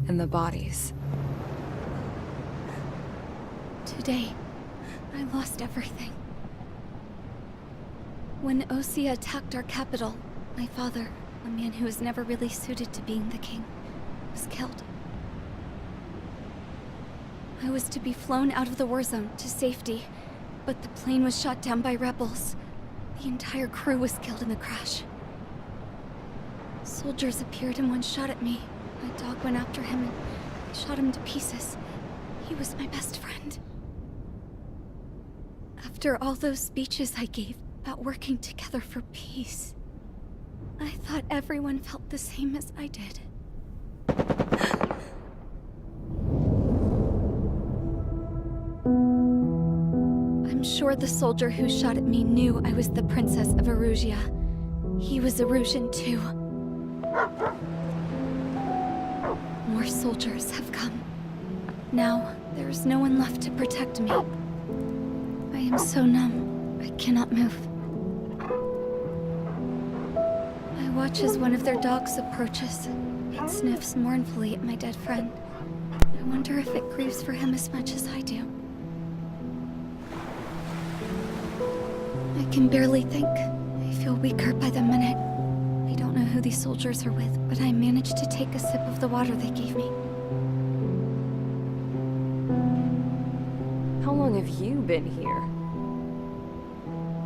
and the bodies. Today, I lost everything. When Osea attacked our capital, my father, a man who was never really suited to being the king, was killed. I was to be flown out of the war zone to safety, but the plane was shot down by rebels. The entire crew was killed in the crash. Soldiers appeared and one shot at me. My dog went after him and shot him to pieces. He was my best friend. After all those speeches I gave about working together for peace, I thought everyone felt the same as I did. I'm sure the soldier who shot at me knew I was the Princess of Erusia. He was Erusian too. More soldiers have come. Now, there is no one left to protect me. I am so numb, I cannot move. I watch as one of their dogs approaches. It sniffs mournfully at my dead friend. I wonder if it grieves for him as much as I do. I can barely think. I feel weaker by the minute. I don't know who these soldiers are with, but I managed to take a sip of the water they gave me. How long have you been here?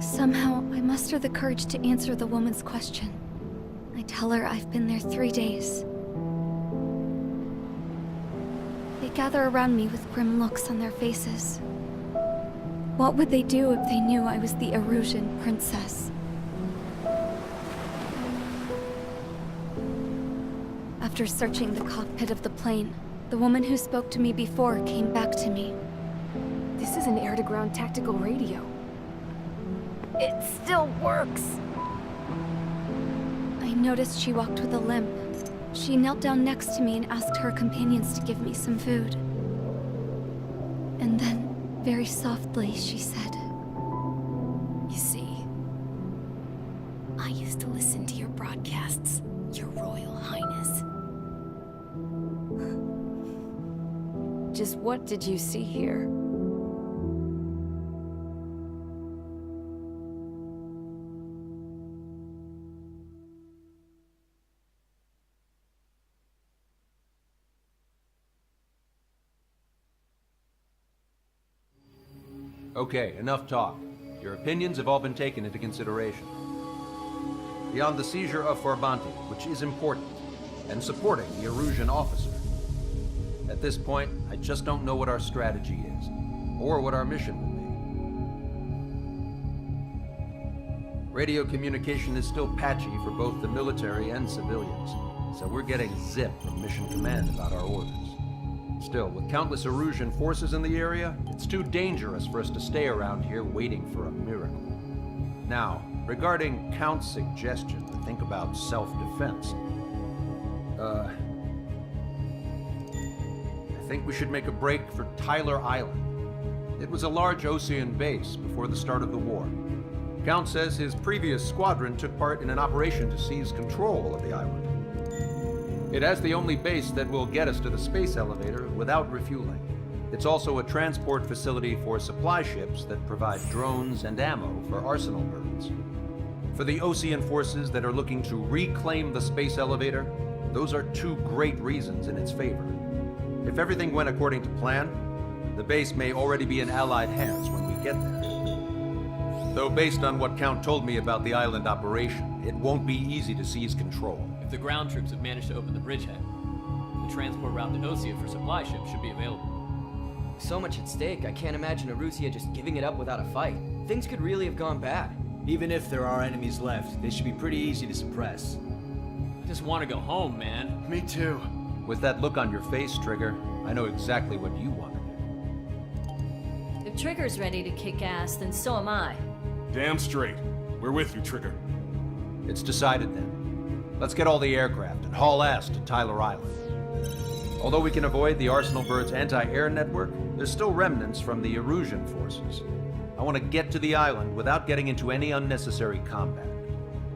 Somehow, I muster the courage to answer the woman's question. I tell her I've been there 3 days. They gather around me with grim looks on their faces. What would they do if they knew I was the Erusian princess? After searching the cockpit of the plane, the woman who spoke to me before came back to me. This is an air-to-ground tactical radio. It still works! I noticed she walked with a limp. She knelt down next to me and asked her companions to give me some food. And then, very softly, she said, "You see, I used to listen to your broadcasts, Your Royal Highness." Just what did you see here? Okay, enough talk. Your opinions have all been taken into consideration. Beyond the seizure of Farbanti, which is important, and supporting the Erusian officer. At this point, I just don't know what our strategy is, or what our mission will be. Radio communication is still patchy for both the military and civilians, so we're getting zip from Mission Command about our orders. Still, with countless Erusian forces in the area, it's too dangerous for us to stay around here waiting for a miracle. Now, regarding Count's suggestion to think about self-defense, I think we should make a break for Tyler Island. It was a large Osean base before the start of the war. Count says his previous squadron took part in an operation to seize control of the island. It has the only base that will get us to the space elevator without refueling. It's also a transport facility for supply ships that provide drones and ammo for arsenal birds. For the Osean forces that are looking to reclaim the space elevator, those are two great reasons in its favor. If everything went according to plan, the base may already be in Allied hands when we get there. Though based on what Count told me about the island operation, it won't be easy to seize control. If the ground troops have managed to open the bridgehead, the transport route to Osea for supply ships should be available. So much at stake, I can't imagine Erusia just giving it up without a fight. Things could really have gone bad. Even if there are enemies left, they should be pretty easy to suppress. I just want to go home, man. Me too. With that look on your face, Trigger, I know exactly what you want to do. If Trigger's ready to kick ass, then so am I. Damn straight. We're with you, Trigger. It's decided then. Let's get all the aircraft and haul ass to Tyler Island. Although we can avoid the Arsenal Bird's anti-air network, there's still remnants from the Erusian forces. I want to get to the island without getting into any unnecessary combat.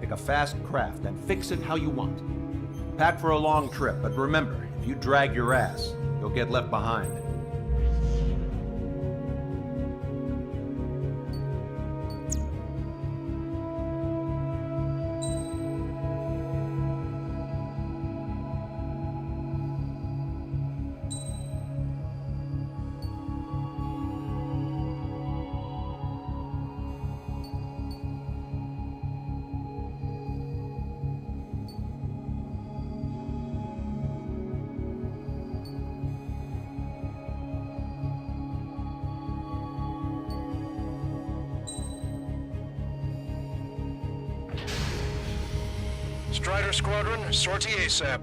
Pick a fast craft and fix it how you want. Pack for a long trip, but remember, If you drag your ass, you'll get left behind. Strider Squadron, sortie ASAP.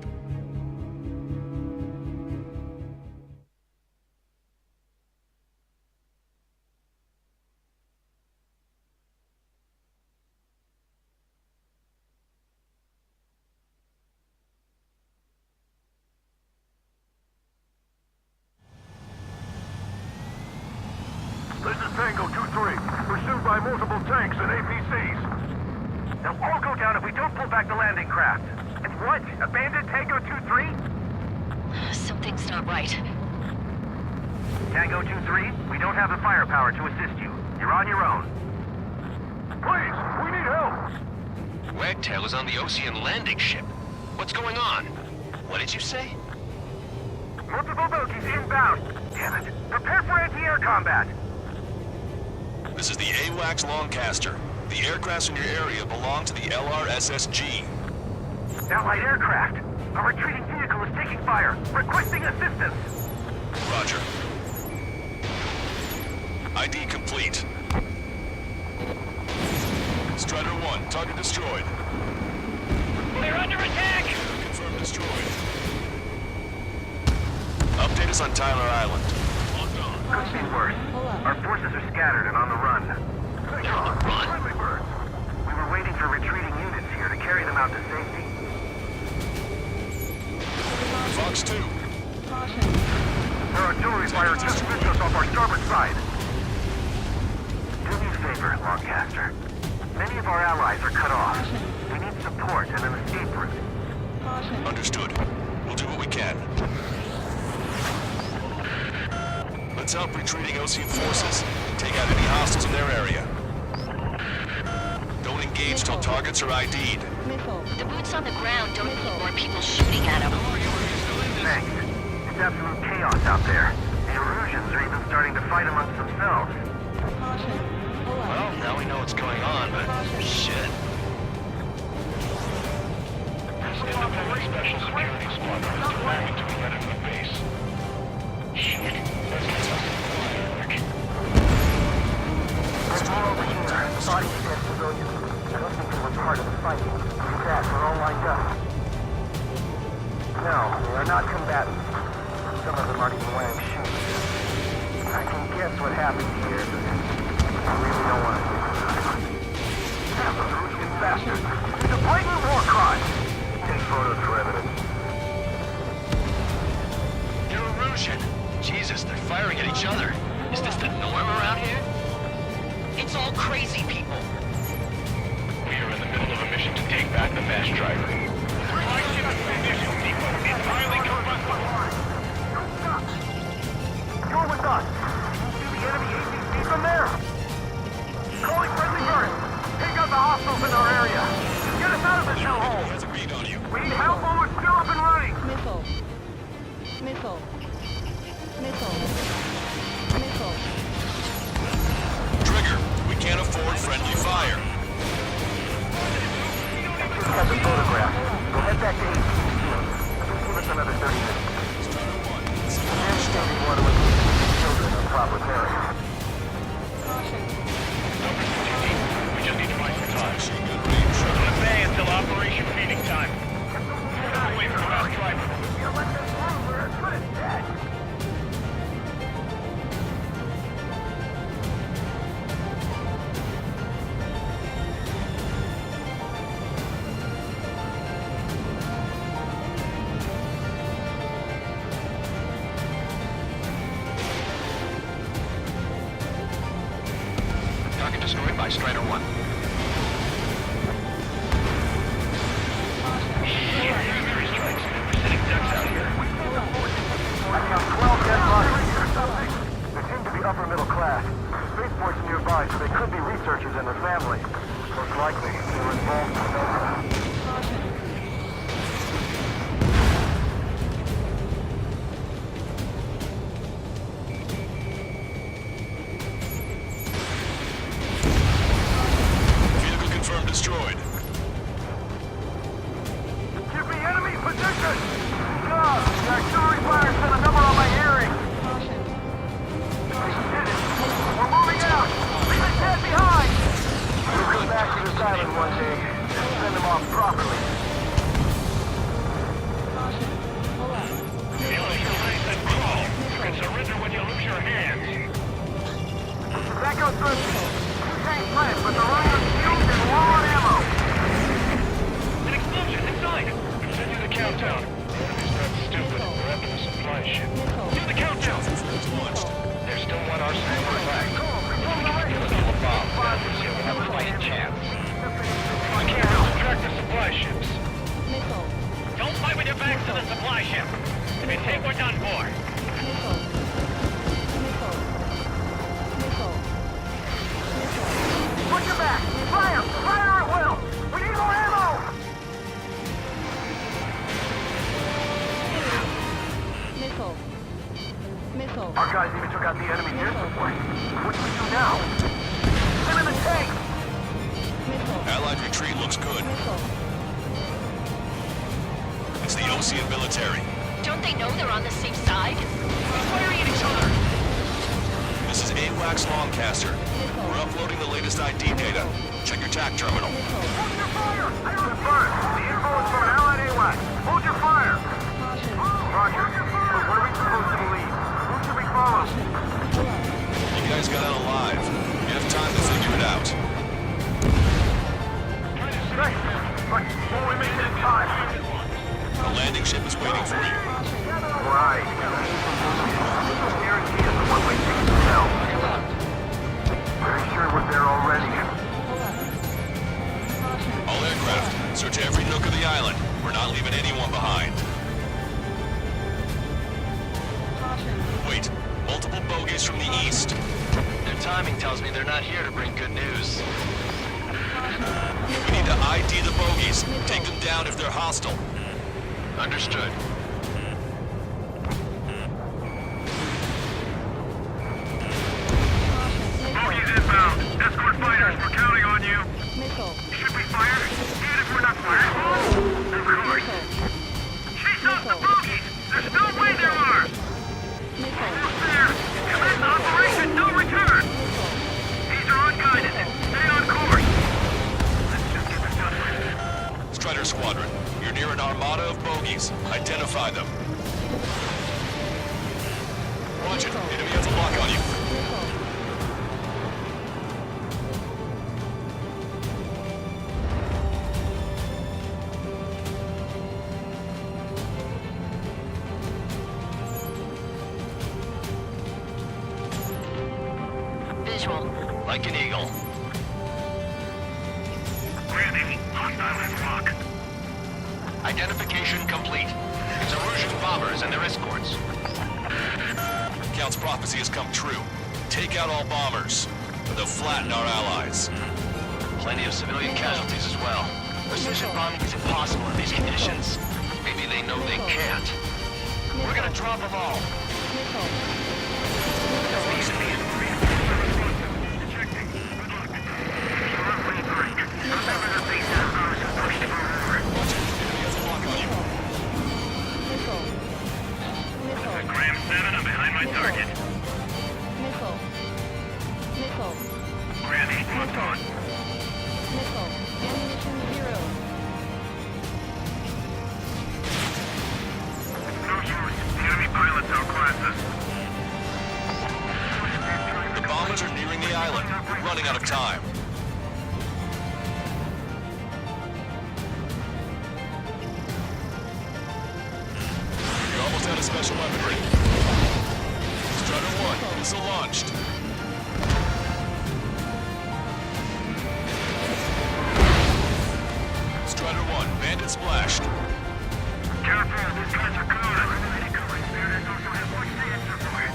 This is Tango 2-3, pursued by multiple tanks and APCs. They'll all go down if we don't pull back the landing craft. And what? Abandoned Tango 2-3? Something's not right. Tango 2-3, we don't have the firepower to assist you. You're on your own. Please, we need help! Wagtail is on the Ocean landing ship. What's going on? What did you say? Multiple bogies inbound. Damn it. Prepare for anti-air combat. This is the AWACS Longcaster. The aircrafts in your area belong to the LRSSG. Allied aircraft. A retreating vehicle is taking fire. Requesting assistance. Roger. ID complete. Strider 1, target destroyed. We're under attack! Confirmed destroyed. Update us on Tyler Island. Could be worse. Our forces are scattered and on the run. Friendly birds. We were waiting for retreating units here to carry them out to safety. Fox 2. Their artillery fire just missed us off our starboard side. Do me a favor, Longcaster. Many of our allies are cut off. We need support and an escape route. Understood. We'll do what we can. Let's help retreating Ocean forces and take out any hostiles in their area. Don't engage till targets are ID'd. The boots on the ground don't need more people shooting at them. Thanks. It's absolute chaos out there. The Erusians are even starting to fight amongst themselves. Well, now we know what's going on, but shit. Independent Special Security Squadron is planning to get into the base. Shit. There's more over here. Bodies of dead civilians. I don't think they were part of the fight. Too bad, we're all lined up. No, they are not combatants. Some of them aren't even wearing shoes. I can guess what happened here, but I really don't want to. Damn, those Russian bastards. It's a blatant war crime. Take photos for evidence. You're Erusian. Jesus, they're firing at each other. Is this the norm around here? It's all crazy people. We are in the middle of a mission to take back the fast driver. Supply ship condition depot entirely combustible. You're with us. You see the enemy APC from there? Calling friendly birds. Take out the hostiles in our area. Get us out of this hellhole. Has a read on you. We need help while we're still up and running. Missile. Missile. Missile. Missile. Trigger, we can't afford friendly fire. Just got the photograph. We'll head back to APC soon. Give us another 30 minutes. Strider 1, And then we want to include the children in proper care. We just need to buy some time. machine gun range. We're gonna bay until operation feeding time. Away from the fast driver. You let this through, we're as good as dead. Target destroyed by Strider 1. Military strikes. We're sending ducks out here. think we're done for. Missile. Missile. Missile. Missile. Watch your back! Fire! Fire at will! We need more ammo! Missile. Missile. Our guys even took out the enemy air support. What do we do now? Send in the tank! Missile. Allied retreat looks good. Missile. It's the Osean military. Don't they know they're on the safe side? Firing at each other! This is AWACS Longcaster. We're uploading the latest ID data. Check your TAC terminal. Hold your fire! I confirm. The info is from an allied AWAC. Hold your fire! Caution. Roger. But what are we supposed to believe? Who should we follow? You guys got out alive. You have time to figure it out. Great. But will we make it in time? The landing ship is waiting for you. Right. Guarantee is the one-way ticket to hell. Very sure we're there already. All aircraft, search every nook of the island. We're not leaving anyone behind. Wait, multiple bogies from the east. Their timing tells me they're not here to bring good news. We need to ID the bogies. Take them down if they're hostile. Understood. Bogies inbound. Escort fighters, we're counting on you. Missile. Should we fire? Even if we're not firing? Of course. Chase off the bogies! There's no way there are! Almost there! Commence operation, no return! These are unguided. Stay on course. Let's just get this done. Strider Squadron, you're near an armada of bogies. Identify them. Watch it. Enemy has a lock on you. Visual. Like an eagle. Randy, hostile as rock. Identification complete. It's Erusian bombers and their escorts. Count's prophecy has come true. Take out all bombers. They'll flatten our allies. Plenty of civilian casualties as well. Precision bombing is impossible in these conditions. Maybe they know they can't. We're gonna drop them all. Graham 7, I'm behind my target. Missile. Missile. Graham 8, locked on. Missile. Ammunition 0. No use. The enemy pilots outclass us. The bombers are nearing the island. We're running out of time. You're almost out of special weaponry. Strider 1, missile launched. Strider 1, bandit splashed. Careful, these guys are coded. Bandits also have voice data support.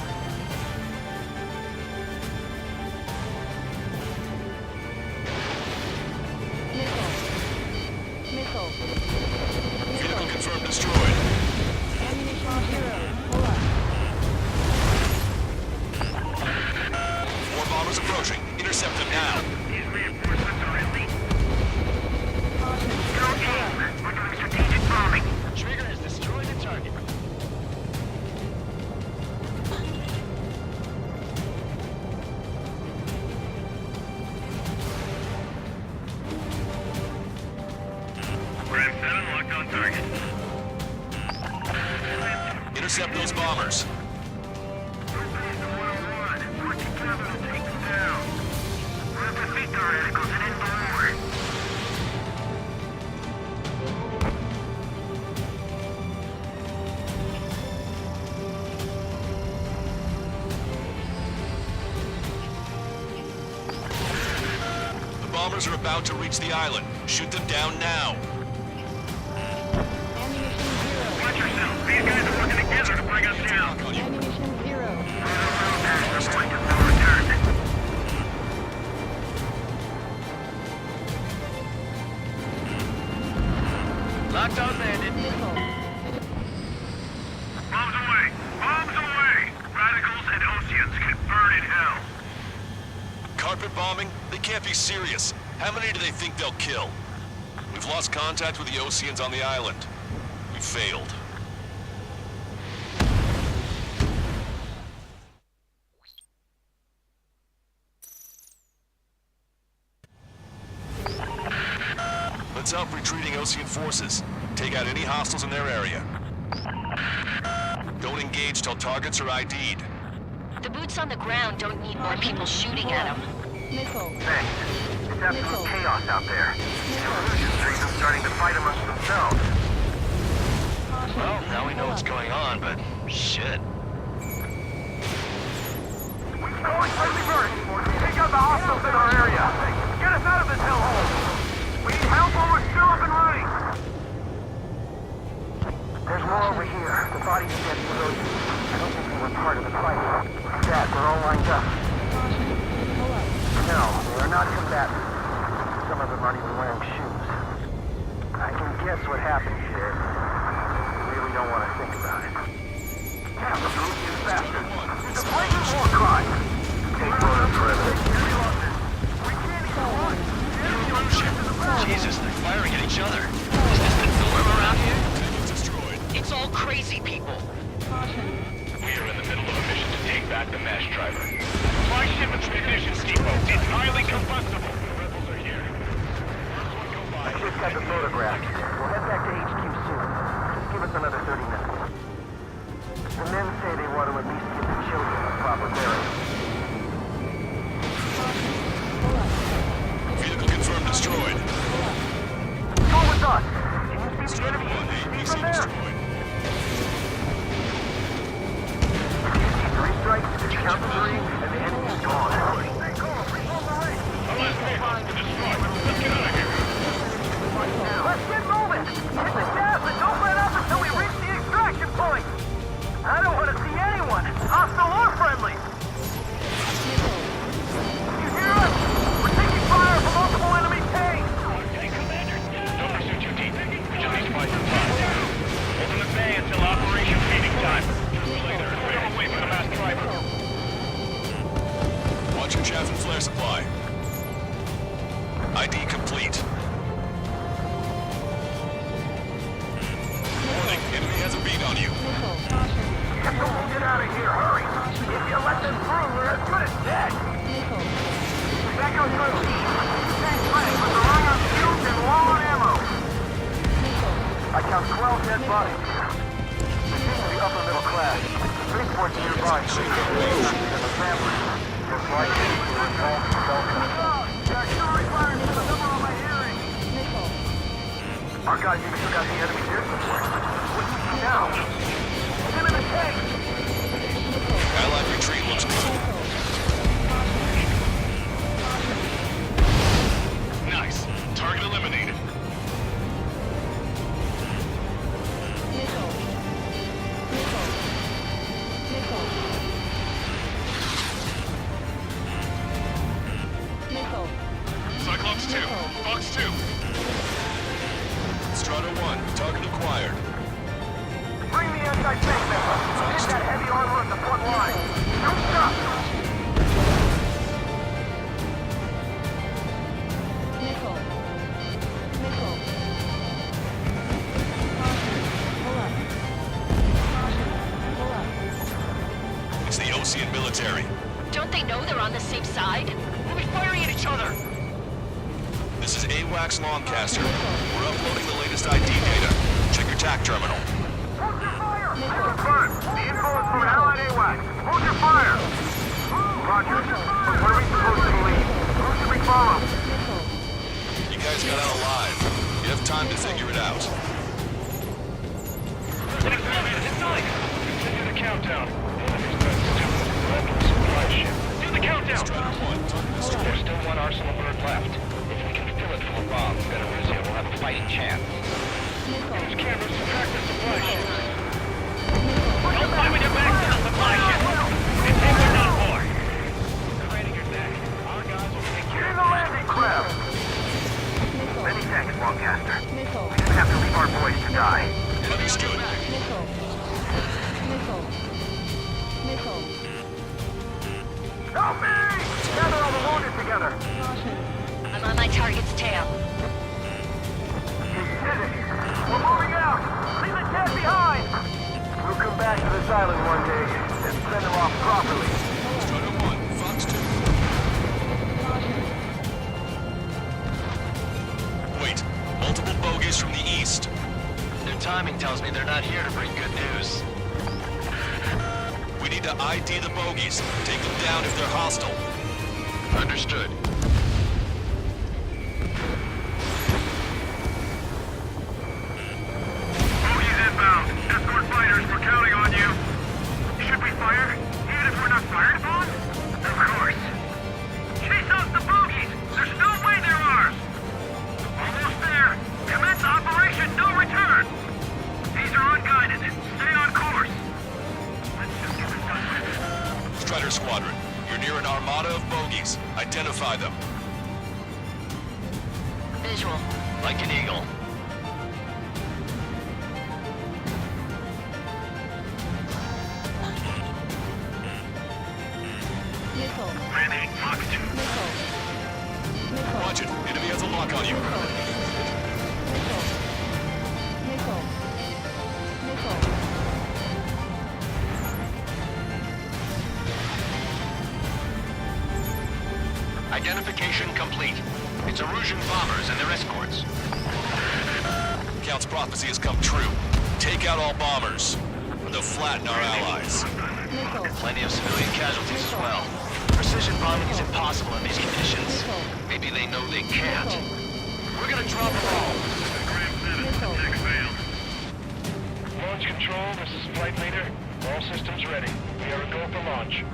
Missile. Vehicle confirmed destroyed. Ammunition 0. Pull up. 4 bombers approaching. Intercept them now. These reinforcements are elite. Go aim. We're doing strategic bombing. Trigger has destroyed the target. Graham 7, locked on target. Intercept those bombers. Openings to 101. Quick together to take them down. We'll defeat the radicals and end the war. The bombers are about to reach the island. Shoot them down now. Ammunition 0. Watch yourself. These guys are working together to secret bombing? They can't be serious. How many do they think they'll kill? We've lost contact with the Oceans on the island. We failed. Let's help retreating Ocean forces. Take out any hostiles in their area. Don't engage till targets are ID'd. The boots on the ground don't need more people shooting at them. Missile. Thanks. It's absolute chaos out there. The Illusion Street is starting to fight amongst themselves. Well, now we know what's going on, but shit. Going friendly burst. Take out the hostiles in our area. Get us out of this hellhole. We need help or we're still up and running. There's more over here. The bodies of dead civilians. I don't think they were part of the fight. Dad, they're all lined up. No, they are not combatants. Some of them aren't even wearing shoes. I can guess what happened here. I really don't want to think about it. Damn, the Peruvian bastard. It's a blatant war crime. Take photos for evidence. We can't even run. Jesus, they're firing at each other. Is this the norm around here? It's all crazy people. We are in the middle of a mission to take back the mass driver. Supply shipment's munitions depot. It's highly combustible. The rebels are here. I just got the photograph. We'll head back to HQ soon. Just give us another 30 minutes. The men say they want to at least give the children a proper burial. Vehicle confirmed destroyed. Go with us! Can you see the enemy? See from there? Three strikes, count to three, and the enemy's gone. Stay calm, reform the race. Our last vehicle's been destroyed. Let's get out of here. Let's get moving! Hit the gas and don't let up until we reach the extraction point! I don't want to see anyone, hostile or friendly! You hear us? We're taking fire from multiple enemy tanks! Okay, Commander. Don't pursue GT. Vigilante spy for time. Open the bay until operation feeding time. Later, we're away from the mass driver. Watch your chaff and flare supply. ID complete. Warning, enemy has a beat on you. Get out of here, hurry! If you let them through, we're as good as dead! That goes through. Tank flank with the run on fuels and low on ammo. I count 12 dead bodies here. They seem to be upper middle class. Reports nearby show the and the family. There's likely to be involved in Delta. There are still requirements for the number on my hearing. Our guys even took out the enemy air support. What do you see now? Him in the tank! Allied retreat looks good. Nice. Target eliminated. Cyclops 2. Fox 2. Strata 1, target acquired. Bring the anti-tank missile. Hit that heavy armor at the front line. Don't stop! It's the Ocean military. Don't they know they're on the same side? We'll be firing at each other. This is AWACS Longcaster. We're uploading the latest ID data. Check your TAC terminal. Hold your fire! Confirmed. The info is from Allied AWACS. Hold your fire! Roger. But where are we supposed to leave? Who should we follow? You guys got out alive. You have time to figure it out. Continue the countdown. Do the countdown! There's still one arsenal bird left. If we can fill it full of bombs, then Russia will have a fighting chance. Use cameras to track the supply ships. Don't fly with your back to the supply ship! They say we're not aboard! Creating your neck. Our guys will take Get care in of the landing craft! Many thanks, Longcaster. We didn't have to leave our boys to die. Understood. Help me! Gather all the wounded together! together. Caution. I'm on my target's tail. We did it! We're moving out! Leave the cat behind! We'll come back to this island one day and send them off properly. Strider 1, Fox 2. Wait, multiple bogies from the east. Their timing tells me they're not here to bring good news. We need to ID the bogies. Take them down if they're hostile. Understood. Bogies inbound. Escort fighters, we're counting on you. Should we fire? Even if we're not fired upon? Of course. Chase out the bogies! There's no way they're ours! Almost there. Commence operation no return! These are unguided. Stay on course. Let's just get this done with. Strider Squadron, you're near an armada of bogies. Identify them. Visual. Like an eagle. Missile. Landing, Fox 2. Missile. Missile. Watch it. Enemy has a lock on you. Missile. Missile. Missile. Identification complete. It's Erusian bombers and their escorts. Count's prophecy has come true. Take out all bombers, or they'll flatten our allies. Missile. Plenty of civilian casualties as well. Precision bombing is impossible in these conditions. Maybe they know they can't. We're gonna drop them all. Missile. Launch control, this is flight leader. All systems ready. We are a go for launch.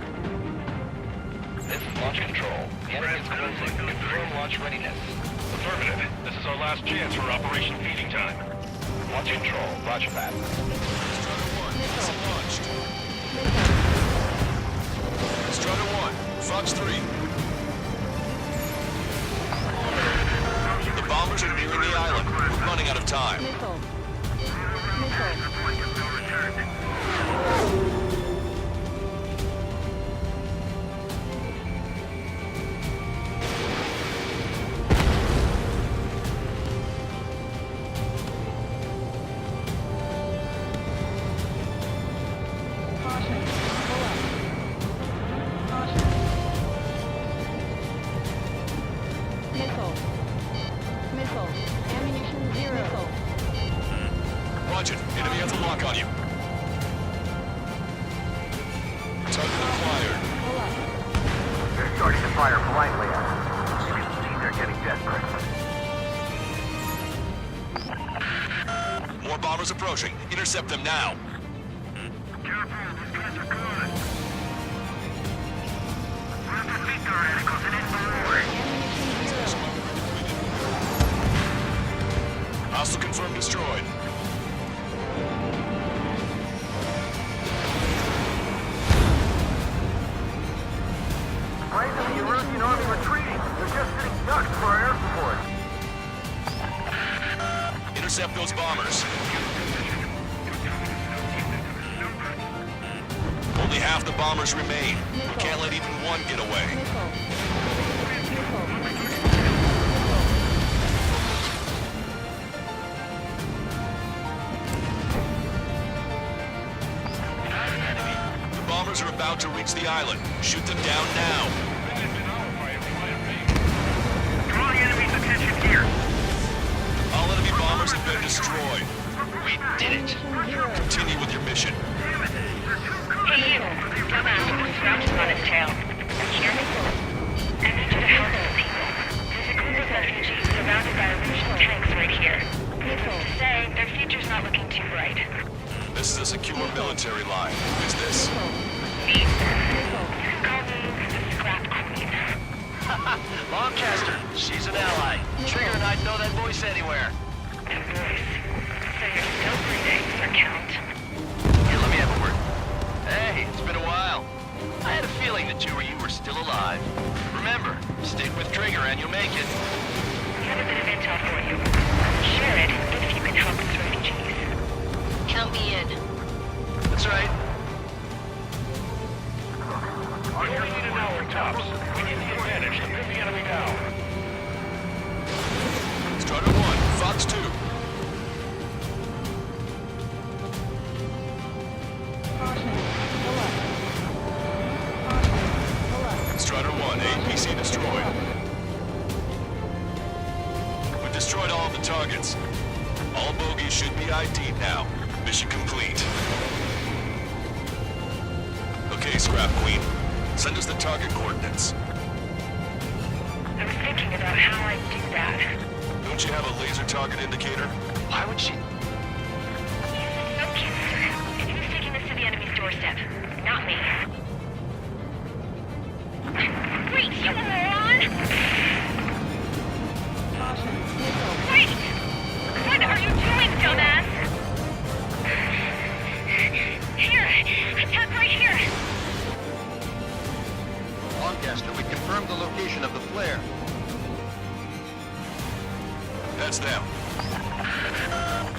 This is launch control. The enemy is closing. Confirm launch readiness. Affirmative. This is our last chance for Operation Feeding Time. Launch control, roger that. Strider 1, missile launched. Strider 1, Fox 3. The bombers are nearing the island. We're running out of time. Missile. Missile. Caution. Pull up. Caution. Missile. Missile. Ammunition 0. Missile. Watch it. Enemy has a lock on you. Target acquired. Pull up. They're starting to fire blindly at us. You can see they're getting desperate. More bombers approaching. Intercept them now. Careful, these guys are good. We have to beat their radicals and infrared. Ammunition 0. Hostile confirmed destroyed. Planes of the Erusian army retreating. They're just sitting ducks for our air support. Intercept those bombers. Only half the bombers remain. We can't let even one get away. Missile. Missile. The bombers are about to reach the island. Shoot them down now. Draw the enemy's attention here. All enemy bombers have been destroyed. We did it. Continue with your mission. Hey, you. Dumbass with scratches on his tail. Hear me? I need you to help some people. There's a group of refugees surrounded by Erusian tanks right here. Needless to say, their future's not looking too bright. This is a secure military line. Who's this? Me. You can call me the Scrap Queen. Longcaster, she's an ally. Trigger and I'd know that voice anywhere. A voice. So you're still breathing, Sir Count. Here, let me have a word. Hey, it's been a while. I had a feeling the two of you were still alive. Remember, stick with Trigger and you'll make it. I have a bit of intel for you. Share it if you can help us refugees. Count me in. That's right. We only need an hour tops. We need the advantage to put the enemy 1, APC destroyed. We've destroyed all of the targets. All bogies should be ID'd now. Mission complete. Okay, Scrap Queen. Send us the target coordinates. I was thinking about how I'd do that. Don't you have a laser target indicator? Why would she? Okay, sir. Who's taking this to the enemy's doorstep? Not me. Wait, you moron! Wait! What are you doing, dumbass? Here! Attack right here! Lancaster, we confirmed the location of the flare. That's them.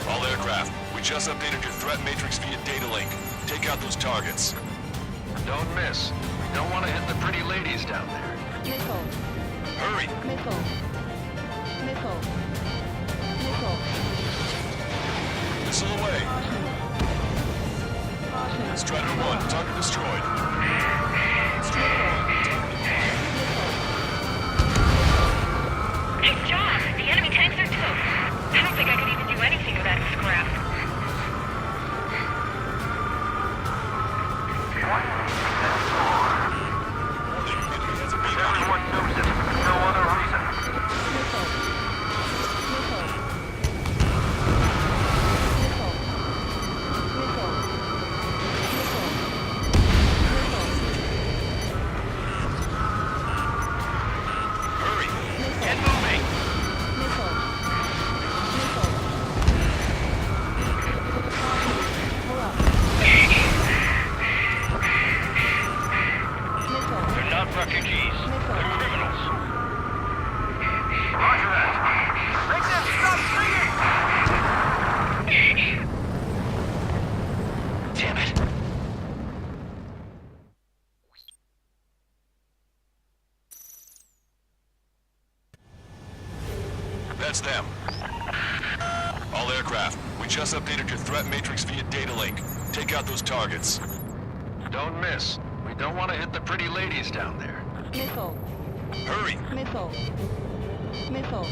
All aircraft, we just updated your threat matrix via data link. Take out those targets. Don't miss. We don't want to hit the pretty ladies down there. Missile. Hurry! Missile. Missile. Missile. Missile away. Caution. Strider 1, target destroyed. Strider 1, target destroyed. Good job! The enemy tanks are toast. I don't think I could even do anything with that scrap. Everyone knows it. No other reason. Missile. Missile. Missile. Missile. Hurry! Missile. Get moving! Missile. Missile. Pull up. Missile. They're not refugees. Missile. They're criminals. Roger that. Make them stop singing! Damn it. That's them. All aircraft, we just updated your threat matrix via data link. Take out those targets. Don't miss. We don't want to hit the pretty ladies down there. Missile. Hurry! Missile. Missile. Missile.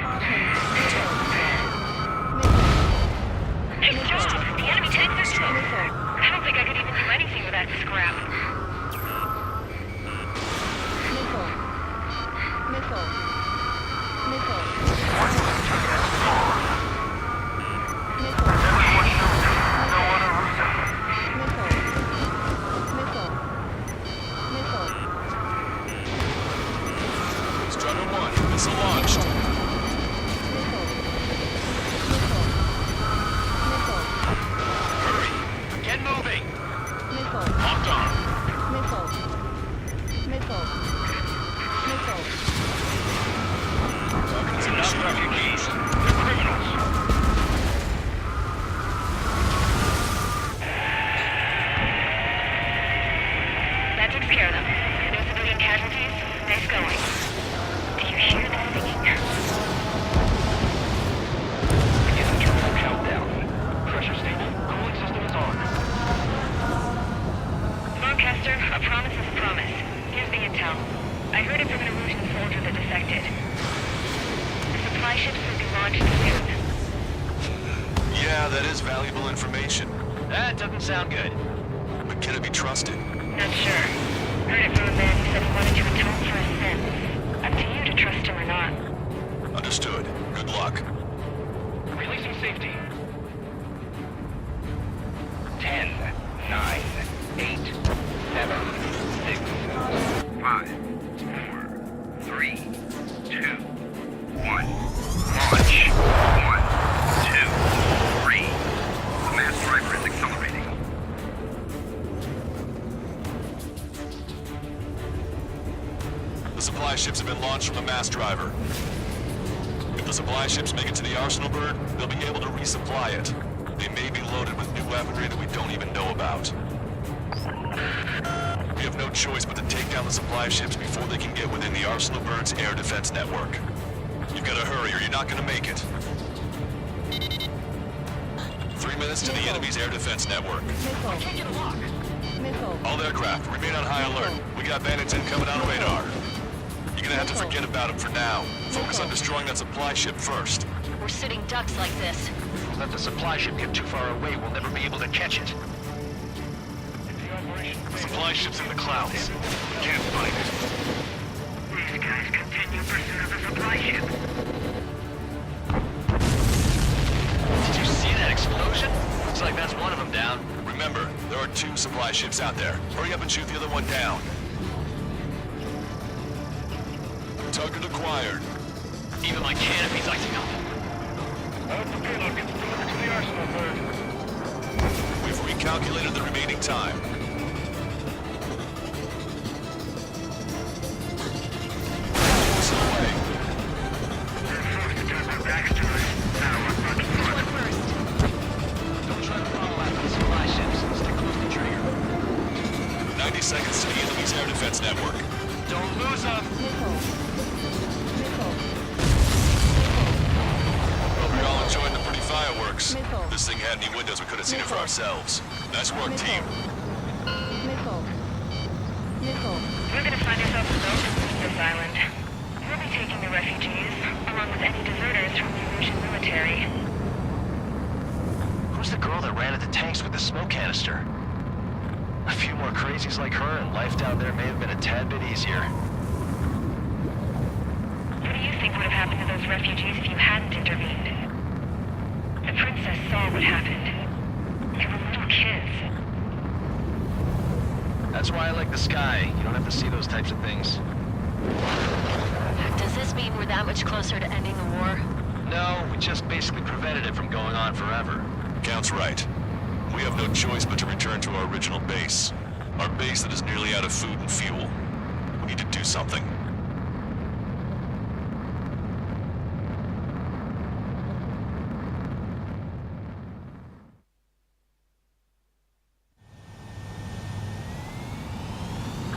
Caution. Missile. Missile. Good job! The enemy tanks are toast. Missile. I don't think I could even do anything with that scrap. Missile. Missile. Missile. Missile. Everyone knows it. No other reason. Missile. Missile. Missile. Strider 1, missile launched. Missile. Missile. Missile. Hurry! Get moving! Missile. Locked on. Missile. Missile. Missile. Targets They're not refugees. They're criminals. That takes care of them. No civilian casualties? Nice going. Do you hear the singing? Begin terminal countdown. Pressure stable. Cooling system is on. Lancaster, a promise is a promise. Here's the intel. I heard it from an Erusian soldier that defected. The supply ships will be launched soon. Yeah, that is valuable information. That doesn't sound good. But can it be trusted? Not sure. Heard it from a man who said he wanted to atone for his sins. Up to you to trust him or not. Understood. Good luck. Releasing safety. 10, 9, 8, 7, 6, 5, 4, 3, 2, 1. Launch. 1, 2, 3. The mass driver is accelerating. The supply ships have been launched from the mass driver. If the supply ships make it to the arsenal bird, they'll be able to resupply it. They may be loaded with new weaponry that we don't even know about. We have no choice but to take down the supply ships before they can get within the arsenal bird's air defense network. You gotta hurry or you're not gonna make it. 3 minutes to the enemy's air defense network. Missile. All aircraft, remain on high alert. We got bandits incoming on radar. You're gonna have to forget about them for now. Focus on destroying that supply ship first. We're sitting ducks like this. Let the supply ship get too far away, we'll never be able to catch it. The supply ship's in the clouds. We can't find it. These guys continue pursuit of the supply ship. Did you see that explosion? Looks like that's one of them down. Remember, there are 2 supply ships out there. Hurry up and shoot the other one down. Target acquired. Even my canopy's icing up. Out the payload gets delivered to the arsenal bird. We've recalculated the remaining time. Force it away. They're forced to turn their backs to us. Now I'm knocking on. Don't try to follow after the supply ships. Stick close to trigger. 90 seconds to the enemy's air defense network. Don't lose them! Hope you're all enjoying the pretty fireworks. Missile. If this thing had any windows, we could have seen it for ourselves. Nice work, team. Missile. We're gonna find ourselves alone to leave this island. We'll be taking the refugees, along with any deserters from the Russian military. Who's the girl that ran at the tanks with the smoke canister? A few more crazies like her, and life down there may have been a tad bit easier. What do you think would have happened to those refugees if you hadn't intervened? The princess saw what happened. They were little kids. That's why I like the sky. You don't have to see those types of things. Does this mean we're that much closer to ending the war? No, we just basically prevented it from going on forever. Count's right. We have no choice but to return to our original base. Our base that is nearly out of food and fuel. We need to do something.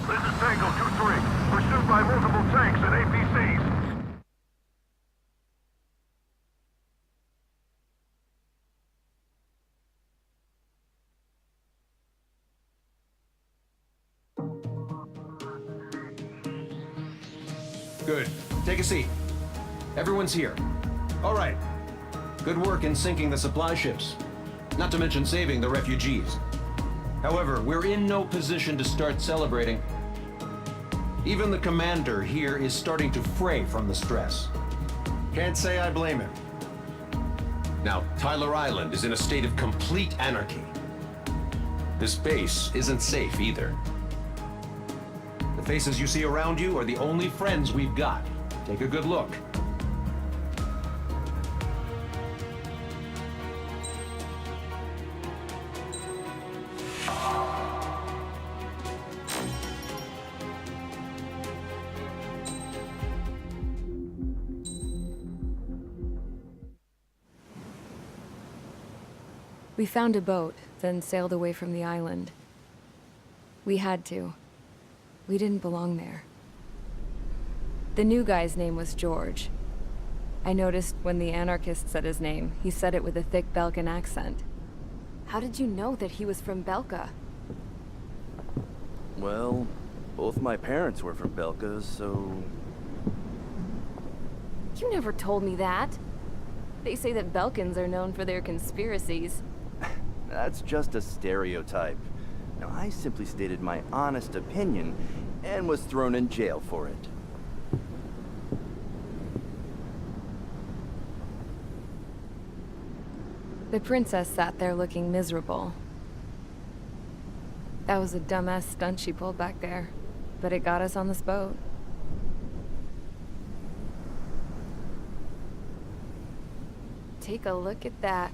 This is Tango 2-3. Pursued by multiple tanks and APCs. Good. Take a seat. Everyone's here. All right. Good work in sinking the supply ships. Not to mention saving the refugees. However, we're in no position to start celebrating. Even the commander here is starting to fray from the stress. Can't say I blame him. Now, Tyler Island is in a state of complete anarchy. This base isn't safe either. The faces you see around you are the only friends we've got. Take a good look. We found a boat, then sailed away from the island. We had to. We didn't belong there. The new guy's name was George. I noticed when the anarchist said his name, he said it with a thick Belkan accent. How did you know that he was from Belka? Well, both my parents were from Belka, so... You never told me that. They say that Belkans are known for their conspiracies. That's just a stereotype. Now, I simply stated my honest opinion and was thrown in jail for it. The princess sat there looking miserable. That was a dumbass stunt she pulled back there, but it got us on this boat. Take a look at that.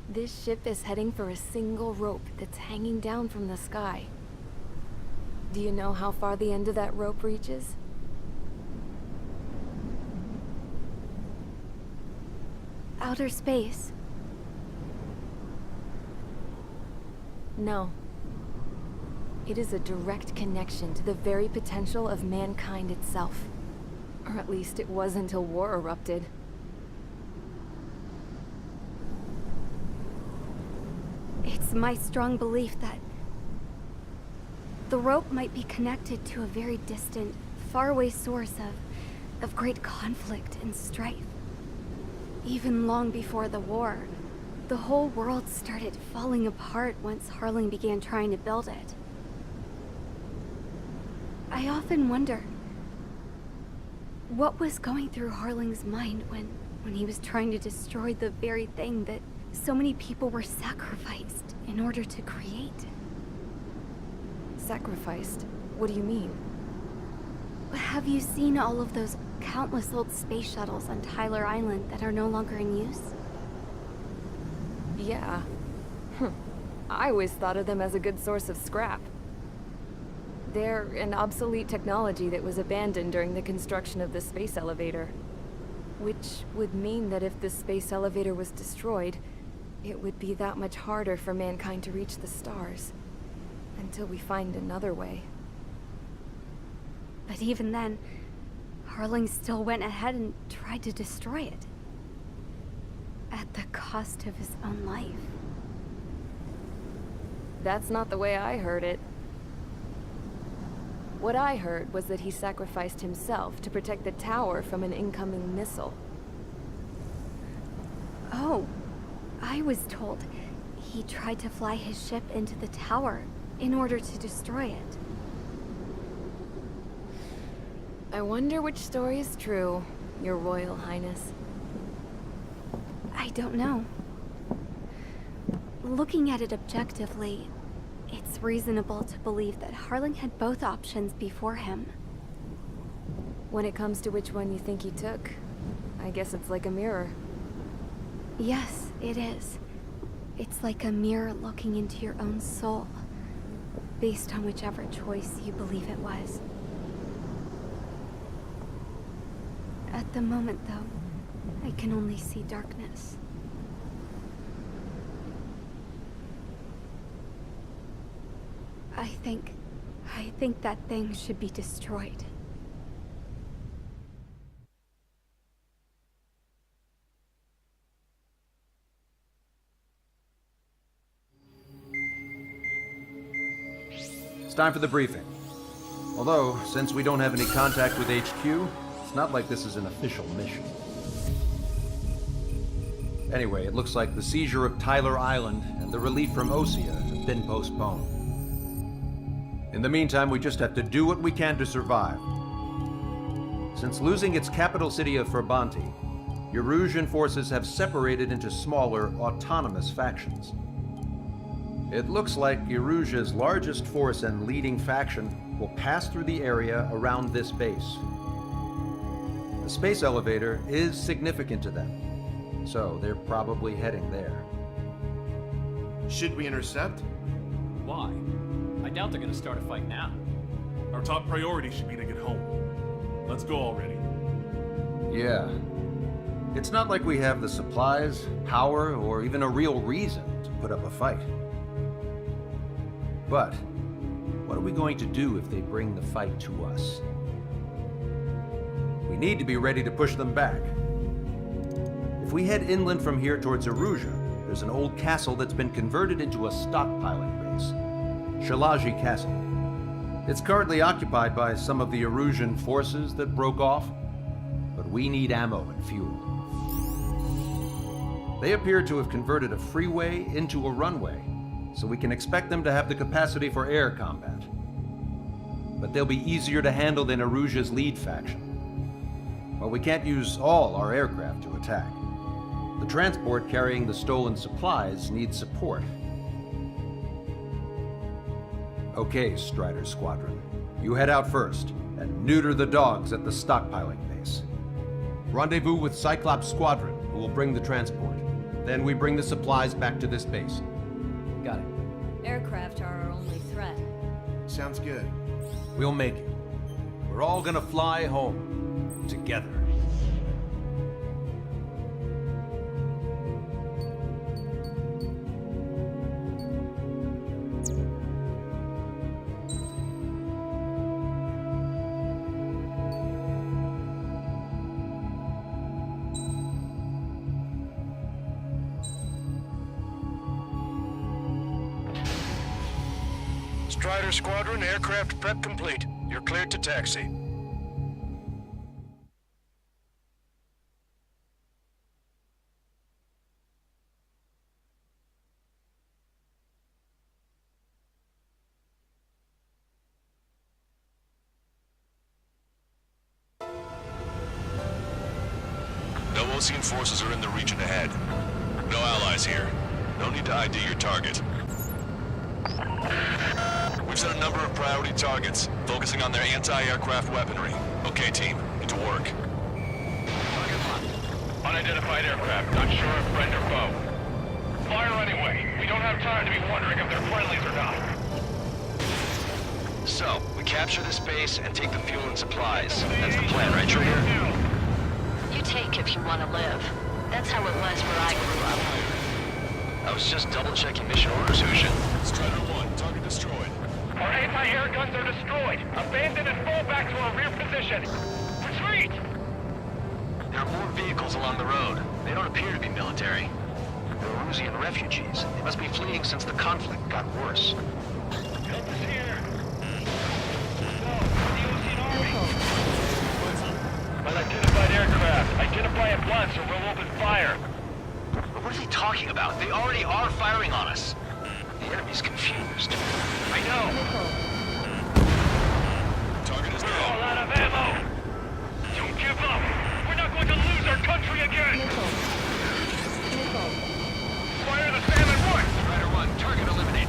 This ship is heading for a single rope that's hanging down from the sky. Do you know how far the end of that rope reaches? Outer space. No. It is a direct connection to the very potential of mankind itself. Or at least it was until war erupted. It's my strong belief that the rope might be connected to a very distant, faraway source of great conflict and strife. Even long before the war, the whole world started falling apart once Harling began trying to build it. I often wonder what was going through Harling's mind when he was trying to destroy the very thing that so many people were sacrificed in order to create. Sacrificed? What do you mean? Have you seen all of those countless old space shuttles on Tyler Island that are no longer in use? Yeah. I always thought of them as a good source of scrap. They're an obsolete technology that was abandoned during the construction of the space elevator. Which would mean that if the space elevator was destroyed, it would be that much harder for mankind to reach the stars. Until we find another way. But even then, Harling still went ahead and tried to destroy it. At the cost of his own life. That's not the way I heard it. What I heard was that he sacrificed himself to protect the tower from an incoming missile. Oh, I was told he tried to fly his ship into the tower in order to destroy it. I wonder which story is true, Your Royal Highness. I don't know. Looking at it objectively, it's reasonable to believe that Harling had both options before him. When it comes to which one you think he took, I guess it's like a mirror. Yes, it is. It's like a mirror looking into your own soul, based on whichever choice you believe it was. At the moment, though, I can only see darkness. I think that thing should be destroyed. It's time for the briefing. Although, since we don't have any contact with HQ, it's not like this is an official mission. Anyway, it looks like the seizure of Tyler Island and the relief from Osea have been postponed. In the meantime, we just have to do what we can to survive. Since losing its capital city of Ferbanti, Erusian forces have separated into smaller, autonomous factions. It looks like Erusia's largest force and leading faction will pass through the area around this base. The space elevator is significant to them, so they're probably heading there. Should we intercept? Why? I doubt they're gonna start a fight now. Our top priority should be to get home. Let's go already. Yeah. It's not like we have the supplies, power, or even a real reason to put up a fight. But what are we going to do if they bring the fight to us? We need to be ready to push them back. If we head inland from here towards Erusia, there's an old castle that's been converted into a stockpiling base. Shalaji Castle. It's currently occupied by some of the Erusian forces that broke off, but we need ammo and fuel. They appear to have converted a freeway into a runway, so we can expect them to have the capacity for air combat. But they'll be easier to handle than Erusia's lead faction. While we can't use all our aircraft to attack, the transport carrying the stolen supplies needs support. Okay, Strider Squadron. You head out first, and neuter the dogs at the stockpiling base. Rendezvous with Cyclops Squadron, who will bring the transport. Then we bring the supplies back to this base. Got it. Aircraft are our only threat. Sounds good. We'll make it. We're all gonna fly home. Together. Strider Squadron, aircraft prep complete. You're cleared to taxi. No Osean forces are in the region ahead. No allies here. No need to ID your target. We've set a number of priority targets, focusing on their anti-aircraft weaponry. Okay, team, get to work. Unidentified aircraft, not sure if friend or foe. Fire anyway. We don't have time to be wondering if they're friendlies or not. So, we capture this base and take the fuel and supplies. That's the plan, right, Trigger? You take if you want to live. That's how it was where I grew up. I was just double-checking mission orders, Hushin. Strider 1, target destroyed. Our anti-air guns are destroyed. Abandon and fall back to our rear position. Retreat! There are more vehicles along the road. They don't appear to be military. They're Rusian refugees. They must be fleeing since the conflict got worse. Help is here. No, the Osean Army. Unidentified aircraft. Identify at once or we'll open fire. But what is he talking about? They already are firing on us. The enemy's confused. I know. Target is We're down. all out of ammo. Don't give up. We're not going to lose our country again. Fire the Salmon 1. Strider 1, target eliminated.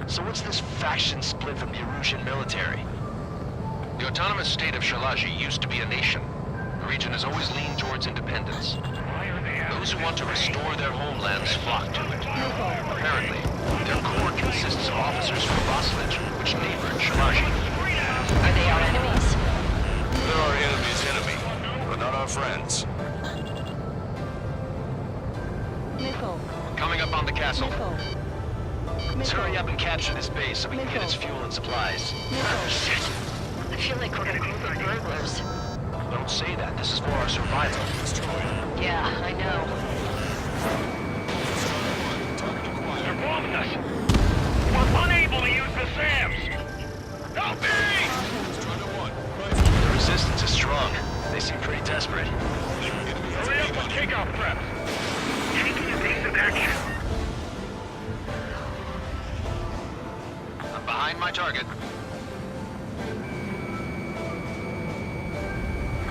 So what's this faction split from the Erusian military? The autonomous state of Shalaji used to be a nation. The region has always leaned towards independence. Those who want to restore their homelands flock to it. Apparently, their core consists of officers from Vassilage, which neighbored Shalaji. Are they our enemies? They're our enemy's enemy, but not our friends. Coming up on the castle. Let's hurry up and capture this base so we can get its fuel and supplies. Oh, shit. I feel like we're a group of burglars. Don't say that. This is for our survival. Yeah, I know. They're bombing us. We're unable to use the SAMs. Help me! The resistance is strong. They seem pretty desperate. Hurry up and take our prep. Taking evasive action. I'm behind my target.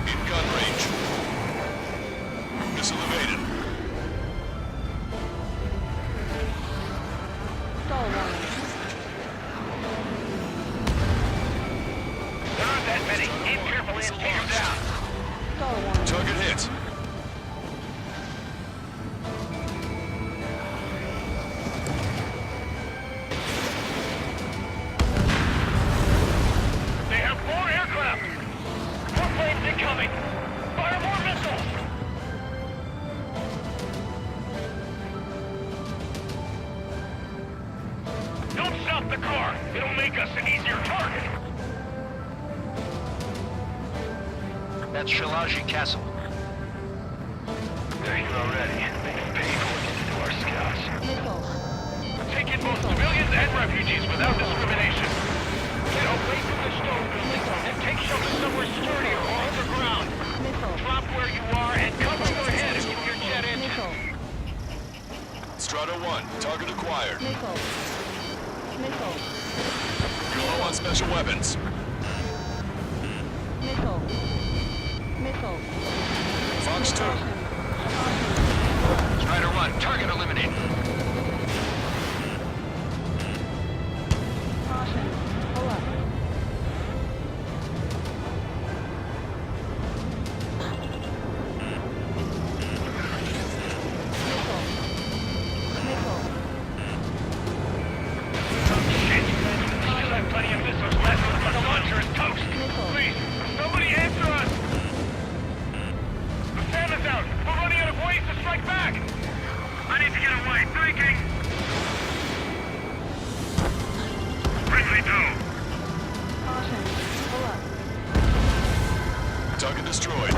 In gun range. Missile evaded. There aren't that many. Aim carefully and take them down. Target hit. They have 4 aircraft. More planes incoming. Fire more missiles. Don't stop the car. It'll make us an easier target. That's Shalaji Castle. They're here already. They can pay for looking into our scouts. Take in both civilians and refugees without discrimination. Get away from the stone buildings and take shelter somewhere sturdier or underground. Drop where you are and cover your head if you hear jet engine. Strider 1, target acquired. You're low on special weapons. Fox 2. Strider 1, target eliminated. Target destroyed.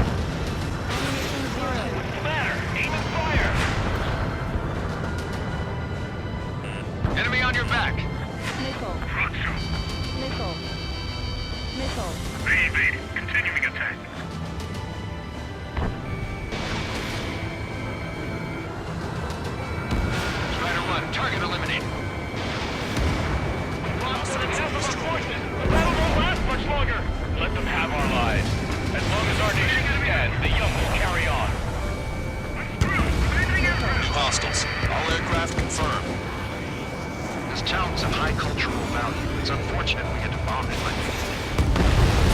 of high cultural value. It's unfortunate we had to bomb it, but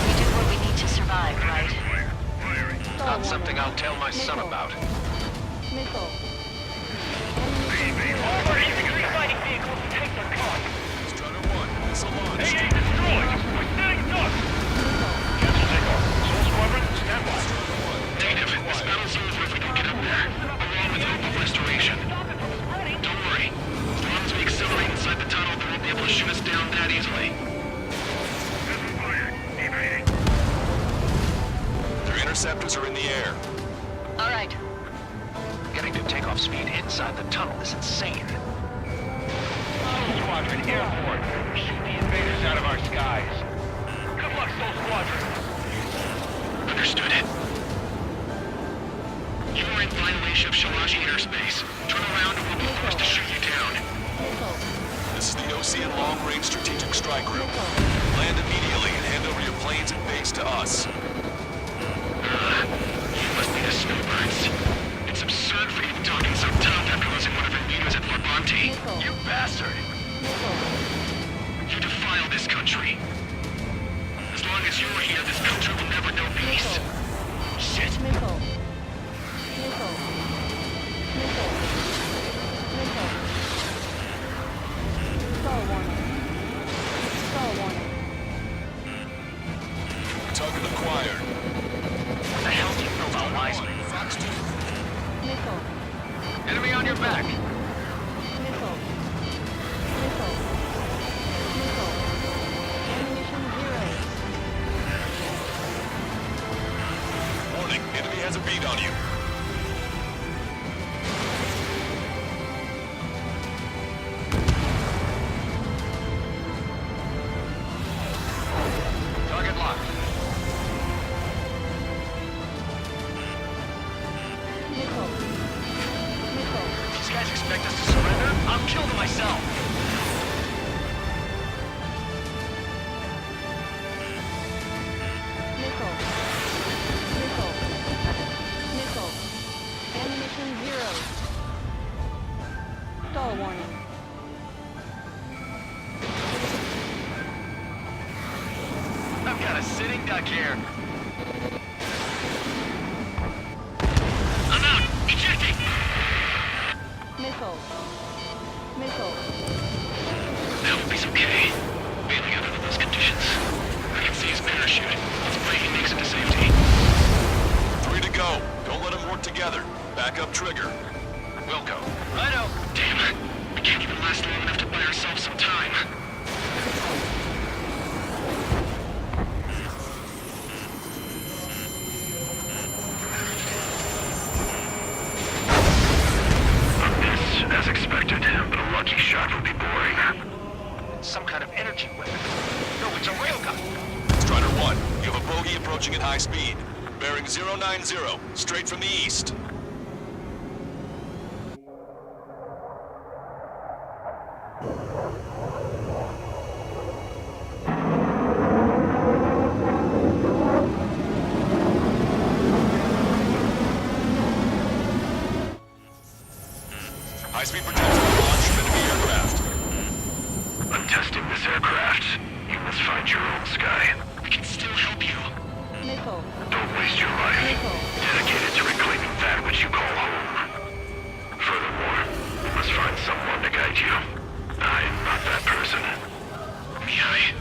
We do what we need to survive, right? not something I'll tell my son about. All our infantry fighting vehicles take their course. Strider 1, missile launched. AA destroyed! We're staying ducks! Cancel takeoff. Soul Squadron, stand by. Native, this battle's over if we can get up there, along with hope of restoration. Don't worry. As long as we accelerate inside the tunnel, they won't be able to shoot us down that easily. Their interceptors are in the air. All right. Getting to takeoff speed inside the tunnel is insane. Soul Squadron, airport. Shoot the invaders out of our skies. Good luck, Soul Squadron. Understood. You are in violation of Shalaji airspace. Turn around and we'll be forced to shoot you down. This is the Ocean Long-Range Strategic Strike Group. Land immediately and hand over your planes and base to us. You must be the snowbirds. It's absurd for you talking so tough after losing one of your leaders at Levante. You bastard! You defile this country. As long as you're here, this country will never know peace. Shit. Target acquired. What the hell do you know about Wiseman? Enemy on your back. Warning, enemy has a bead on you. Target locked. These guys expect us to surrender? I'll kill them myself. I've got a sitting duck here. I'm out! Ejecting! That will be okay. Bailing out under those conditions. I can see his parachute. Let's pray he makes it to safety. 3 to go. Don't let them work together. Back up trigger. Wilco. Righto. Damn it. We can't even last long enough to buy ourselves some time. As expected, but a lucky shot would be boring. Some kind of energy weapon. No, it's a railgun. Strider 1, you have a bogey approaching at high speed. Bearing 090, straight from the east. High-speed protection launch from enemy aircraft. I'm testing this aircraft. You must find your own sky. We can still help you. Don't waste your life. Dedicated to reclaiming that which you call home. Furthermore, you must find someone to guide you. I am not that person. Yai.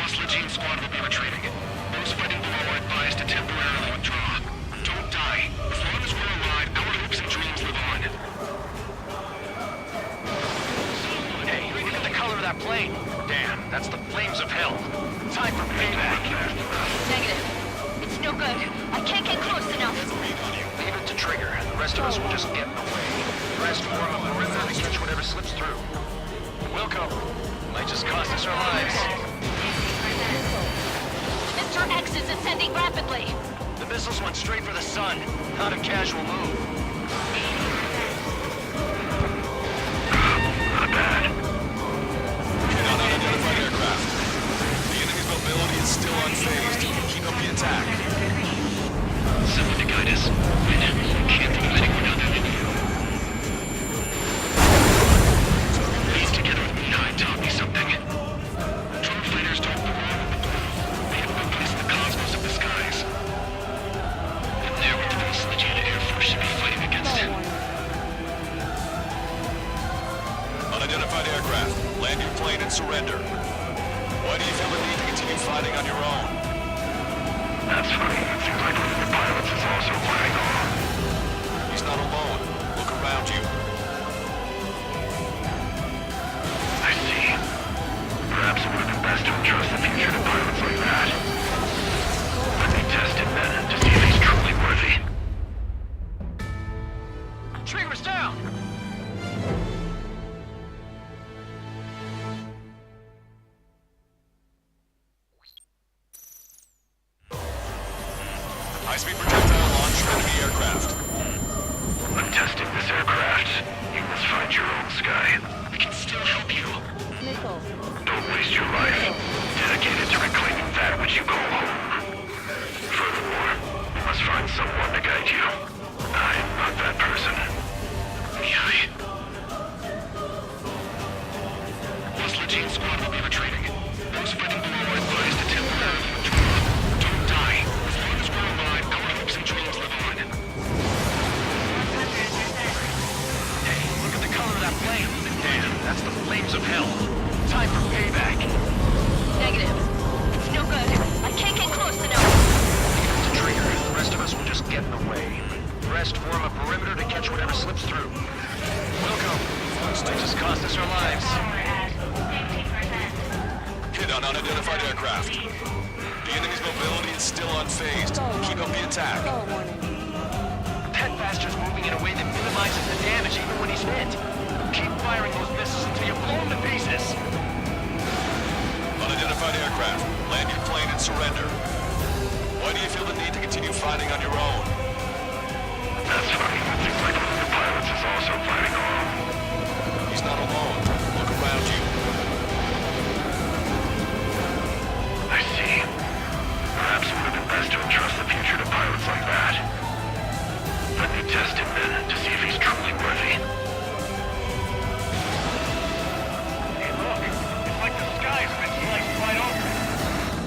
Lost Legion squad will be retreating. Those fighting below are advised to temporarily withdraw. Don't die. As long as we're alive, our hopes and dreams live on. Hey, look at the color of that plane. Damn, that's the flames of hell. Time for payback. Negative. It's no good. I can't get close enough. Leave it to Trigger, and the rest of us will just get in the way. The rest will run on the river and catch whatever slips through. Wilco, might just cost us our lives. Mr. X is ascending rapidly. The missiles went straight for the sun. Not a casual move. Not bad. Not unidentified aircraft. The enemy's mobility is still unfazed. Keep up the attack. Someone to guide us. I can't think of anyone other than you. Land your plane and surrender. Why do you feel the need to continue fighting on your own? That's funny. It seems like one of the pilots is also fighting along. He's not alone. Look around you. I see. Perhaps it would have been best to entrust the future to pilots like that. Let me test him then to see if he's truly worthy. Trigger's down! High-speed projectile launch from enemy aircraft. I'm testing this aircraft. You must find your own sky. We can still help you. Don't waste your life. Dedicated to reclaiming that which you call home. Furthermore, you must find someone to guide you. I am not that person. This Legion squad will be retreating. Those fighting below are advised to temporarily withdraw. Don't die. As long as we're alive, our hopes and dreams live on. Hey, look at the color of that flame. Damn, that's the flames of hell. Time for payback. Negative. It's no good. I can't get close enough. It's a trigger. The rest of us will just get in the way. The rest form a perimeter to catch whatever slips through. Welcome. Might just cost us our lives. Power at 50%. Hit on unidentified aircraft. The enemy's mobility is still unfazed. Keep up the attack. That bastard's moving in a way that minimizes the damage even when he's hit. Keep firing those missiles until you blow him to pieces. Unidentified aircraft. Land your plane and surrender. Why do you feel the need to continue fighting on your own? That's funny. It seems like one of the pilots is also fighting along. He's not alone. Look around you. I see. Perhaps it would have been best to entrust the future to pilots like that. Let me test him then to see if he's truly worthy. Hey, look. It's like the sky's been sliced right over.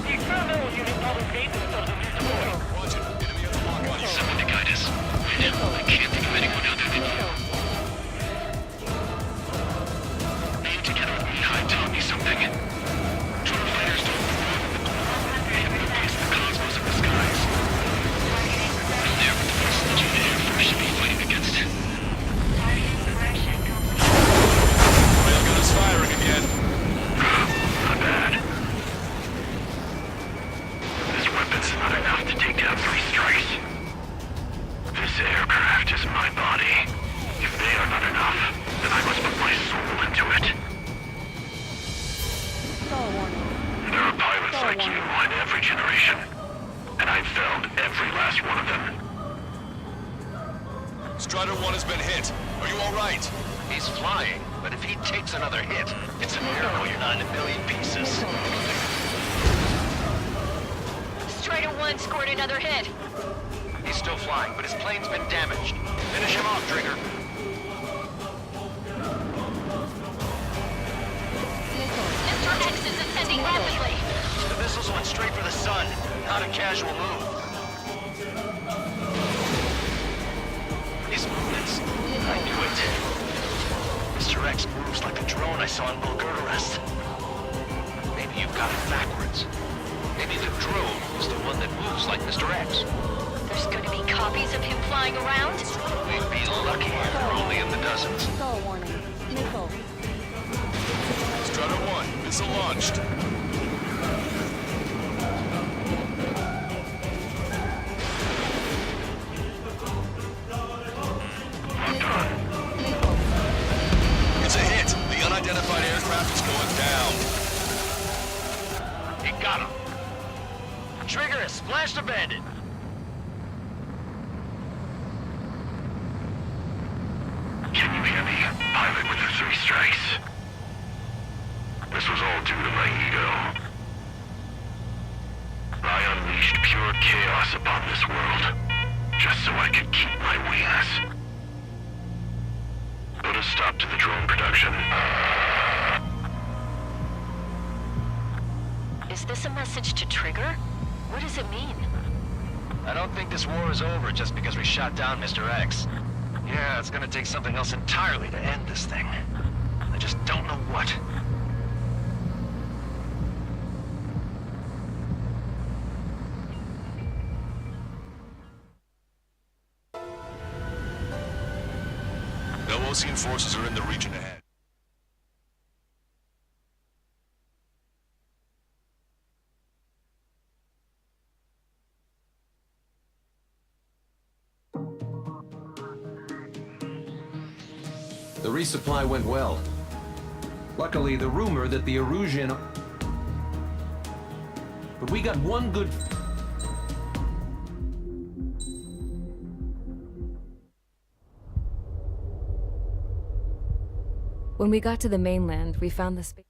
The experimental unit probably made themselves a new toy. Roger. Enemy on the lock on you. Someone to guide us. I can't think of anyone other than you. Being together with Mihai taught me something. True fighters don't move with the globe. They have no place in the cosmos of the skies. They're the forces that you Air Force should be fighting against. Railgun is firing again. Not bad. This weapon's not enough to take down 3 strikes. This aircraft is my body. If they are not enough, then I must put my soul into it. There are pilots like you in every generation, and I've found every last one of them. Strider 1 has been hit. Are you all right? He's flying, but if he takes another hit, it's a miracle you're not in a million pieces. Strider 1 scored another hit. He's still flying, but his plane's been damaged. Finish him off, Trigger. Mr. X is ascending rapidly. The missiles went straight for the sun. Not a casual move. His movements. I knew it. Mr. X moves like the drone I saw in Bulgarast. Maybe you've got it backwards. Maybe the drone is the one that moves like Mr. X. There's going to be copies of him flying around. We'd be lucky if they're only in the dozens. Strider 1, missile launched. It's a hit. The unidentified aircraft is going down. He got him. Trigger has splashed a bandit. Can you hear me? Pilot with the 3 strikes. This was all due to my ego. I unleashed pure chaos upon this world, just so I could keep my wings. Put a stop to the drone production. Is this a message to Trigger? What does it mean? I don't think this war is over just because we shot down Mr. X. Yeah, it's gonna take something else entirely to end this thing. I just don't know what. Osean forces are in the region ahead. The resupply went well. Luckily, the rumor that the Erusian... But we got one good... When we got to the mainland, we found the space.